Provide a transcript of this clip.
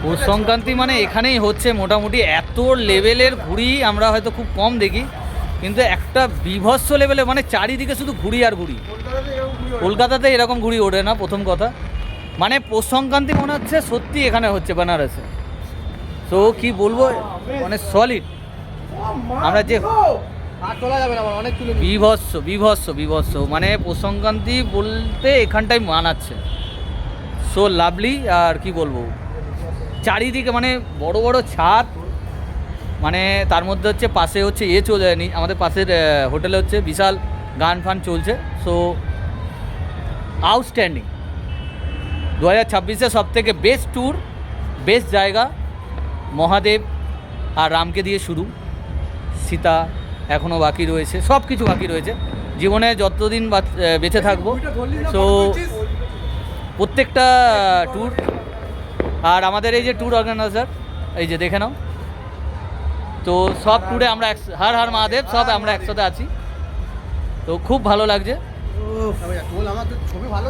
পৌষ সংক্রান্তি মানে এখানেই হচ্ছে মোটামুটি এত লেভেলের ঘুড়ি আমরা হয়তো খুব কম দেখি, কিন্তু একটা বিভৎস লেভেলে মানে চারিদিকে শুধু ঘুড়ি আর ঘুড়ি। কলকাতাতে এরকম ঘুড়ি ওঠে না প্রথম কথা, মানে পৌষ সংক্রান্তি মনে হচ্ছে সত্যি এখানে হচ্ছে বেনারসে। তো কি বলবো, মানে সলিড আমরা যে বিভৎস বিভৎস বিভৎস, মানে পৌষ সংক্রান্তি বলতে এখানটাই মানাচ্ছে। সো লাভলি, আর কি বলবো, চারিদিকে মানে বড় বড় ছাদ, মানে তার মধ্যে হচ্ছে পাশে হচ্ছে চলে যায়নি আমাদের পাশের হোটেলে হচ্ছে বিশাল গান ফান চলছে। সো আউটস্ট্যান্ডিং 2026-এ সব থেকে বেস্ট ট্যুর, বেস্ট জায়গা। মহাদেব আর রামকে দিয়ে শুরু, সীতা এখনও বাকি রয়েছে, সব কিছু বাকি রয়েছে জীবনে যতদিন বেঁচে থাকবো। সো প্রত্যেকটা ট্যুর, আর আমাদের এই যে ট্যুর অর্গানাইজার এই যে দেখে নাও, তো সব ট্যুরে আমরা হর হর মহাদেব সব আমরা একসাথে আছি। তো খুব ভালো লাগছে। আমার তো ছবি ভালো